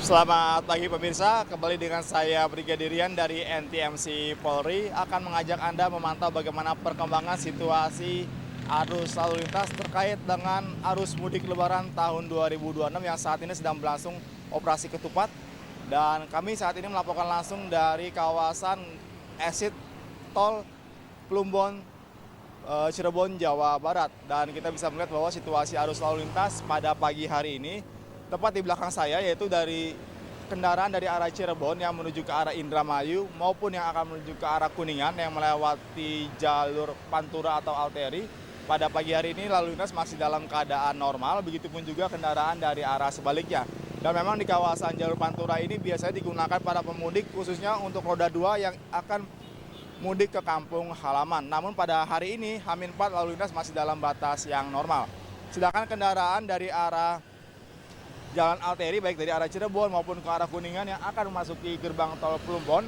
Selamat pagi pemirsa, kembali dengan saya Brigadir Rian dari NTMC Polri akan mengajak Anda memantau bagaimana perkembangan situasi arus lalu lintas terkait dengan arus mudik lebaran tahun 2026 yang saat ini sedang berlangsung operasi ketupat. Dan kami saat ini melaporkan langsung dari kawasan exit tol Plumbon, Cirebon, Jawa Barat. Dan kita bisa melihat bahwa situasi arus lalu lintas pada pagi hari ini tepat di belakang saya, yaitu dari kendaraan dari arah Cirebon yang menuju ke arah Indramayu maupun yang akan menuju ke arah Kuningan yang melewati jalur Pantura atau Arteri. Pada pagi hari ini lalu lintas masih dalam keadaan normal, begitupun juga kendaraan dari arah sebaliknya. Dan memang di kawasan jalur Pantura ini biasanya digunakan para pemudik khususnya untuk roda 2 yang akan mudik ke kampung halaman. Namun pada hari ini H-4 lalu lintas masih dalam batas yang normal. Sedangkan kendaraan dari arah Jalan Arteri baik dari arah Cirebon maupun ke arah Kuningan yang akan memasuki gerbang tol Plumbon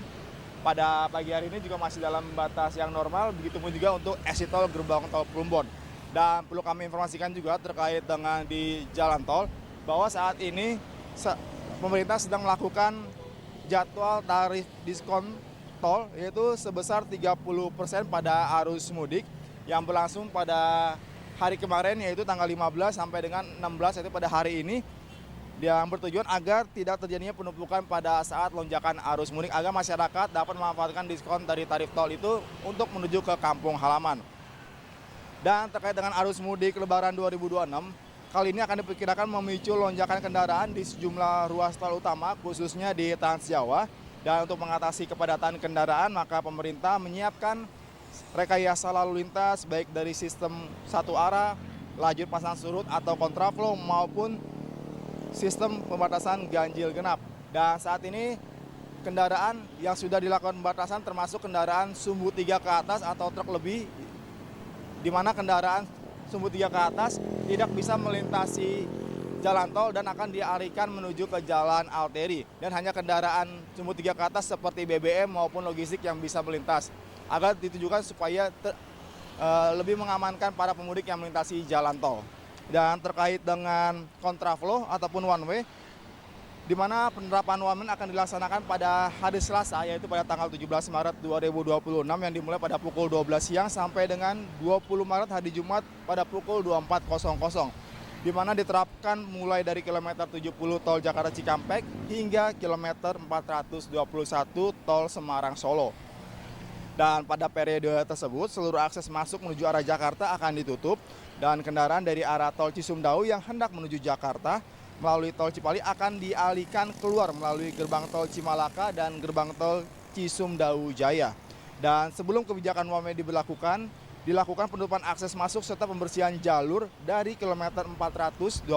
pada pagi hari ini juga masih dalam batas yang normal, begitupun juga untuk exit tol gerbang tol Plumbon. Dan perlu kami informasikan juga terkait dengan di jalan tol bahwa saat ini pemerintah sedang melakukan jadwal tarif diskon tol yaitu sebesar 30% pada arus mudik yang berlangsung pada hari kemarin yaitu tanggal 15 sampai dengan 16 yaitu pada hari ini, yang bertujuan agar tidak terjadinya penumpukan pada saat lonjakan arus mudik agar masyarakat dapat memanfaatkan diskon dari tarif tol itu untuk menuju ke kampung halaman. Dan terkait dengan arus mudik lebaran 2026, kali ini akan diperkirakan memicu lonjakan kendaraan di sejumlah ruas tol utama khususnya di Trans Jawa. Dan untuk mengatasi kepadatan kendaraan maka pemerintah menyiapkan rekayasa lalu lintas baik dari sistem satu arah, lajur pasang surut atau kontraflow maupun sistem pembatasan ganjil genap. Dan saat ini kendaraan yang sudah dilakukan pembatasan termasuk kendaraan sumbu 3 ke atas atau truk lebih, di mana kendaraan sumbu 3 ke atas tidak bisa melintasi jalan tol dan akan dialihkan menuju ke jalan arteri. Dan hanya kendaraan sumbu 3 ke atas seperti BBM maupun logistik yang bisa melintas, agar ditujukan supaya lebih mengamankan para pemudik yang melintasi jalan tol. Dan terkait dengan kontraflow ataupun one way, di mana penerapan one way akan dilaksanakan pada hari Selasa yaitu pada tanggal 17 Maret 2026 yang dimulai pada pukul 12 siang sampai dengan 20 Maret hari Jumat pada pukul 24.00, di mana diterapkan mulai dari kilometer 70 tol Jakarta Cikampek hingga kilometer 421 tol Semarang Solo. Dan pada periode tersebut seluruh akses masuk menuju arah Jakarta akan ditutup dan kendaraan dari arah tol Cisumdawu yang hendak menuju Jakarta melalui tol Cipali akan dialihkan keluar melalui gerbang tol Cimalaka dan gerbang tol Cisumdawu Jaya. Dan sebelum kebijakan one way dilakukan penutupan akses masuk serta pembersihan jalur dari kilometer 421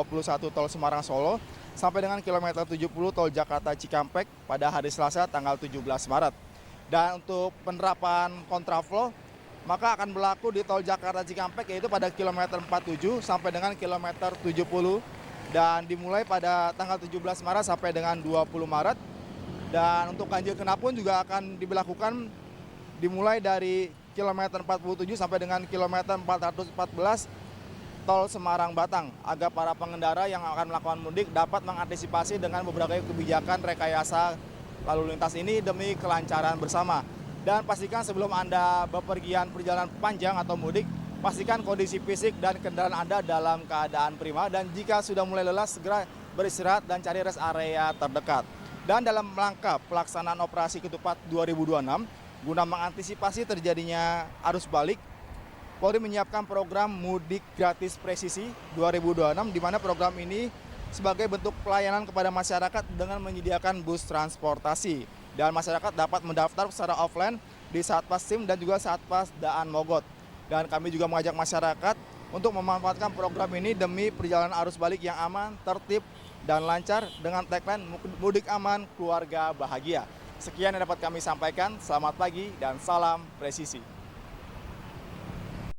tol Semarang Solo sampai dengan kilometer 70 tol Jakarta Cikampek pada hari Selasa tanggal 17 Maret. Dan untuk penerapan kontraflow maka akan berlaku di tol Jakarta Cikampek yaitu pada kilometer 47 sampai dengan kilometer 70 dan dimulai pada tanggal 17 Maret sampai dengan 20 Maret. Dan untuk ganjil genap pun juga akan diberlakukan dimulai dari kilometer 47 sampai dengan kilometer 414 tol Semarang Batang agar para pengendara yang akan melakukan mudik dapat mengantisipasi dengan beberapa kebijakan rekayasa lalu lintas ini demi kelancaran bersama. Dan pastikan sebelum Anda bepergian perjalanan panjang atau mudik, pastikan kondisi fisik dan kendaraan Anda dalam keadaan prima, dan jika sudah mulai lelah segera beristirahat dan cari rest area terdekat. Dan dalam rangka pelaksanaan operasi ketupat 2026 guna mengantisipasi terjadinya arus balik, Polri menyiapkan program Mudik Gratis Presisi 2026 di mana program ini sebagai bentuk pelayanan kepada masyarakat dengan menyediakan bus transportasi. Dan masyarakat dapat mendaftar secara offline di Satpas SIM dan juga Satpas Daan Mogot. Dan kami juga mengajak masyarakat untuk memanfaatkan program ini demi perjalanan arus balik yang aman, tertib, dan lancar dengan tagline Mudik Aman, Keluarga Bahagia. Sekian yang dapat kami sampaikan, selamat pagi dan salam presisi.